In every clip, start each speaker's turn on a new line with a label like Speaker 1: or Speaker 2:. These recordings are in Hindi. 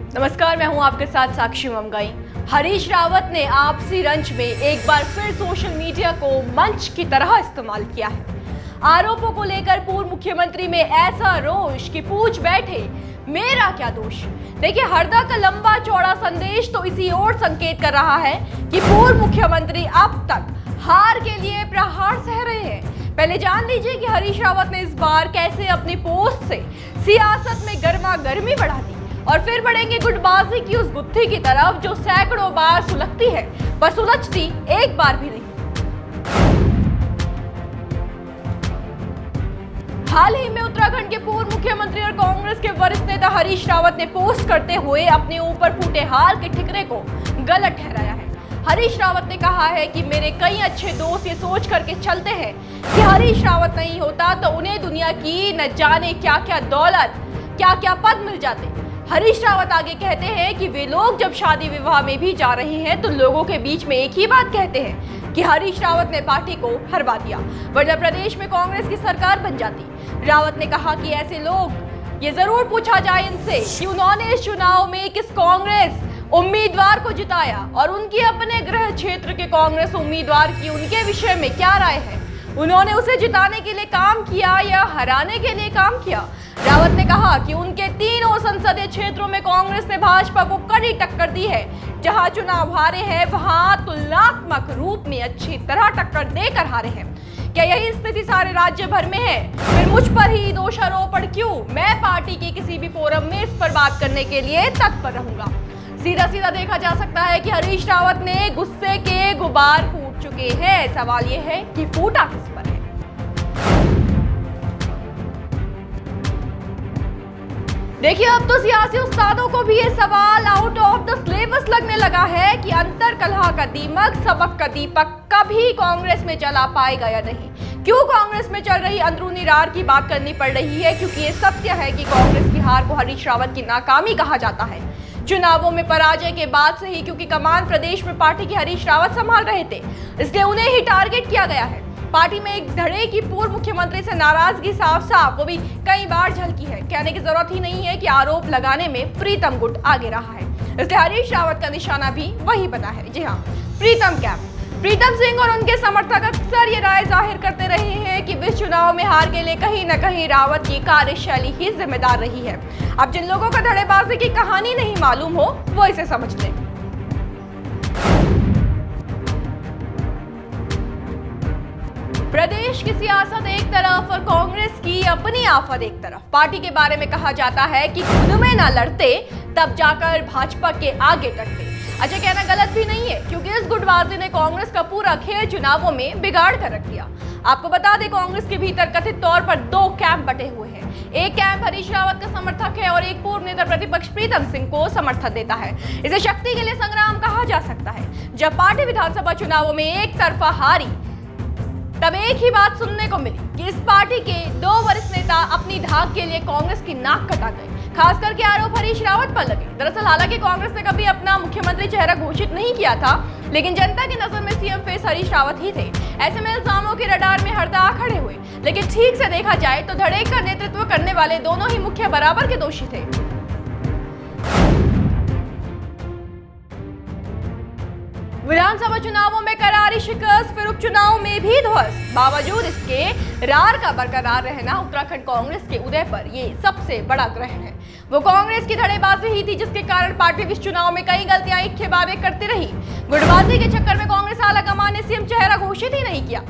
Speaker 1: नमस्कार, मैं हूं आपके साथ साक्षी ममगाई। हरीश रावत ने आपसी रंज में एक बार फिर सोशल मीडिया को मंच की तरह इस्तेमाल किया है। आरोपों को लेकर पूर्व मुख्यमंत्री में ऐसा रोष कि पूछ बैठे मेरा क्या दोष। देखिए, हरदा का लंबा चौड़ा संदेश तो इसी ओर संकेत कर रहा है कि पूर्व मुख्यमंत्री अब तक हार के लिए प्रहार सह रहे हैं। पहले जान लीजिए कि हरीश रावत ने इस बार कैसे अपनी पोस्ट से सियासत में गर्मा गर्मी बढ़ा दी और फिर बढ़ेंगे गुटबाजी की उस गुत्थी की तरफ जो सैकड़ों बार सुलगती है, पर सुलझती एक बार भी नहीं। हाल ही में उत्तराखंड के पूर्व मुख्यमंत्री और कांग्रेस के वरिष्ठ नेता हरीश रावत ने पोस्ट करते हुए अपने ऊपर फूटे हाल के ठिकरे को गलत ठहराया है। हरीश रावत ने कहा है कि मेरे कई अच्छे दोस्त ये सोच करके चलते हैं कि हरीश रावत नहीं होता तो उन्हें दुनिया की न जाने क्या क्या दौलत, क्या क्या पद मिल जाते। हरीश रावत आगे कहते हैं कि वे लोग जब शादी विवाह में भी जा रहे हैं तो लोगों के बीच में एक ही बात कहते हैं कि हरीश रावत ने पार्टी को हरवा दिया, वरना प्रदेश में कांग्रेस की सरकार बन जाती। रावत ने कहा कि ऐसे लोग ये जरूर पूछा जाए इनसे कि उन्होंने इस चुनाव में किस कांग्रेस उम्मीदवार को जिताया और उनकी अपने गृह क्षेत्र के कांग्रेस उम्मीदवार की उनके विषय में क्या राय है। उन्होंने उसे जिताने के लिए काम किया या हराने के लिए काम किया। रावत ने कहा कि उनके तीनों संसदीय क्षेत्रों में कांग्रेस ने भाजपा को कड़ी टक्कर दी है। जहां चुनाव हारे हैं वहां तुलनात्मक रूप में अच्छी तरह टक्कर देकर हारे हैं। क्या यही स्थिति सारे राज्य भर में है? फिर मुझ पर ही दोषारोपण क्यों? मैं पार्टी के किसी भी फोरम में इस पर बात करने के लिए तत्पर रहूंगा। सीधा सीधा देखा जा सकता है कि हरीश रावत ने गुस्से के गुबार फूट चुके हैं। सवाल यह है कि फूटा किस पर है। देखिए, अब तो सियासी उस्तादों को भी ये सवाल आउट ऑफ द सिलेबस लगने लगा है कि अंतर कलह का दीमक, सबक का दीपक कभी कांग्रेस में जला पाएगा या नहीं। क्यों कांग्रेस में चल रही अंदरूनी रार की बात करनी पड़ रही है? क्योंकि ये सत्य है कि कांग्रेस की हार को हरीश रावत की नाकामी कहा जाता है। चुनावों में पराजय के बाद से ही, क्योंकि कमान प्रदेश में पार्टी के हरीश रावत संभाल रहे थे, इसलिए उन्हें ही टारगेट किया गया है। पार्टी में एक धड़े की पूर्व मुख्यमंत्री से नाराजगी साफ साफ वो भी कई बार झलकी है। कहने की जरूरत ही नहीं है कि आरोप लगाने में प्रीतम गुट आगे रहा है, इसलिए हरीश रावत का निशाना भी वही बना है। जी हाँ, प्रीतम कैंप। प्रीतम सिंह और उनके समर्थक अक्सर ये राय जाहिर करते रहे हैं कि इस चुनाव में हार के लिए कहीं न कहीं रावत की कार्यशैली ही जिम्मेदार रही है। अब जिन लोगों को धड़ेबाजी की कहानी नहीं मालूम हो वो इसे समझ लें। प्रदेश की सियासत एक तरफ और कांग्रेस की अपनी आफत एक तरफ। पार्टी के बारे में कहा जाता है कि खुद में ना लड़ते तब जाकर भाजपा के आगे डटते। अच्छा, कहना गलत भी नहीं है, क्योंकि इस गुटबाजी ने कांग्रेस का पूरा खेल चुनावों में बिगाड़ कर रख दिया। आपको बता दें, कांग्रेस के भीतर कथित तौर पर दो कैंप बटे हुए हैं। एक कैंप हरीश रावत का समर्थक है और एक पूर्व नेता प्रतिपक्ष प्रीतम सिंह को समर्थन देता है। इसे शक्ति के लिए संग्राम कहा जा सकता है। जब पार्टी विधानसभा चुनावों में एक तरफा हारी तब एक ही बात सुनने को मिली कि इस पार्टी के दो वरिष्ठ नेता अपनी धाक के लिए कांग्रेस की नाक कटा गए। खास करके आरोप हरीश रावत पर लगे। दरअसल हालांकि कांग्रेस ने कभी अपना मुख्यमंत्री चेहरा घोषित नहीं किया था, लेकिन जनता की नजर में सीएम फेस हरीश रावत ही थे। ऐसे में इल्जामों के रडार में हरदा खड़े हुए। लेकिन ठीक से देखा जाए तो धड़े का नेतृत्व करने वाले दोनों ही मुख्य बराबर के दोषी थे। विधानसभा चुनावों में करारी शिकस्त, फिर उपचुनाव में भी ध्वस्त। बावजूद इसके रार का बरकरार रहना उत्तराखंड कांग्रेस के उदय पर ये सबसे बड़ा ग्रहण है। वो कांग्रेस की धड़ेबाजी ही थी जिसके कारण पार्टी इस चुनाव में कई गलतियां एक के बाद एक करती रही। गुटबाजी के चक्कर में कांग्रेस आलाकमान ने सीएम चेहरा घोषित ही नहीं किया,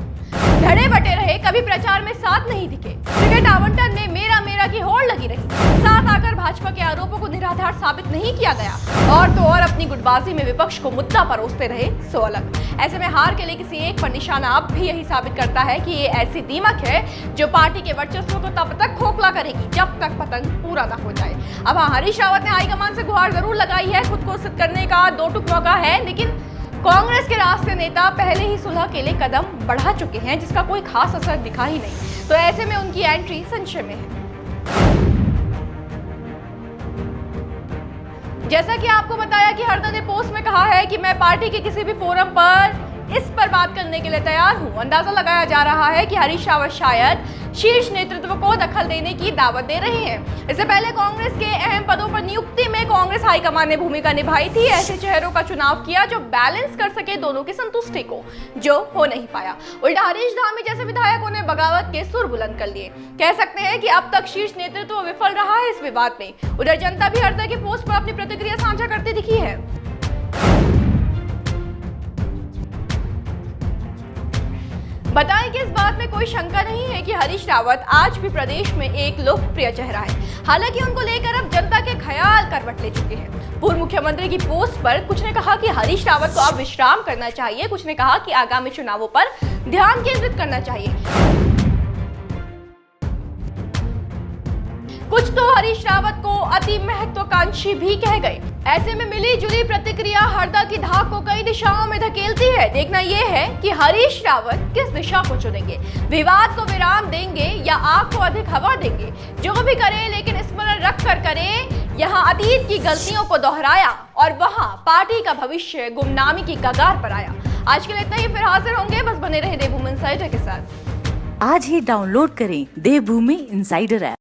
Speaker 1: धड़े बटे रहे, कभी प्रचार में साथ नहीं दिखे। टिकट आवंटन में मेरा मेरा की होड़ लगी रही। साथ आकर भाजपा के आरोपों को निराधार साबित नहीं किया गया और तो और अपनी गुटबाजी में विपक्ष को मुद्दा परोसते रहे सो अलग। ऐसे में हार के लिए किसी एक पर निशाना अब भी यही साबित करता है कि ये ऐसी दीमक है जो पार्टी के वर्चस्व को तब तक खोखला करेगी जब तक पतन पूरा न हो जाए। अब हरीश रावत ने हाईकमान से गुहार जरूर लगाई है, खुद को सिद्ध करने का दो टुक मौका है, लेकिन कांग्रेस के राष्ट्रीय नेता पहले ही सुलह के लिए कदम बढ़ा चुके हैं जिसका कोई खास असर दिखा ही नहीं। तो ऐसे में उनकी एंट्री संशय में है। जैसा कि आपको बताया कि हरदा ने पोस्ट में कहा है कि मैं पार्टी के किसी भी फोरम पर इस पर बात करने के लिए तैयार हूं। अंदाजा लगाया जा रहा है कि हरीश रावत शायद शीर्ष नेतृत्व को दखल देने की दावत दे रहे हैं। इससे पहले कांग्रेस के अहम पदों पर नियुक्ति में कांग्रेस हाईकमान ने भूमिका निभाई थी। ऐसे चेहरों का चुनाव किया जो बैलेंस कर सके दोनों की संतुष्टि को, जो हो नहीं पाया। उल्टा हरीश धामी जैसे विधायकों ने बगावत के सुर बुलंद कर लिए। कह सकते हैं कि अब तक शीर्ष नेतृत्व विफल रहा है इस विवाद में। उधर जनता भी हरदा के पोस्ट पर अपनी प्रतिक्रिया साझा करती दिखी है। बताएं कि इस बात में कोई शंका नहीं है कि हरीश रावत आज भी प्रदेश में एक लोकप्रिय चेहरा है। हालांकि उनको लेकर अब जनता के ख्याल करवट ले चुके हैं। पूर्व मुख्यमंत्री की पोस्ट पर कुछ ने कहा कि हरीश रावत को अब विश्राम करना चाहिए, कुछ ने कहा कि आगामी चुनावों पर ध्यान केंद्रित करना चाहिए। कुछ तो हरीश रावत को अति महत्वाकांक्षी भी कह गए। ऐसे में मिली जुली प्रतिक्रिया हरदा की धाक को कई दिशाओं में धकेलती है। देखना यह है कि हरीश रावत किस दिशा को चुनेंगे, विवाद को विराम देंगे या आग को अधिक हवा देंगे। जो भी करें लेकिन स्मरण रख कर करें, यहाँ अतीत की गलतियों को दोहराया और वहाँ पार्टी का भविष्य गुमनामी की कगार पर आया। आज के लिए इतना ही, फिर हाजिर होंगे। बस बने रहे देवभूमि इनसाइडर के साथ।
Speaker 2: आज ही डाउनलोड करें देवभूमि इनसाइडर ऐप।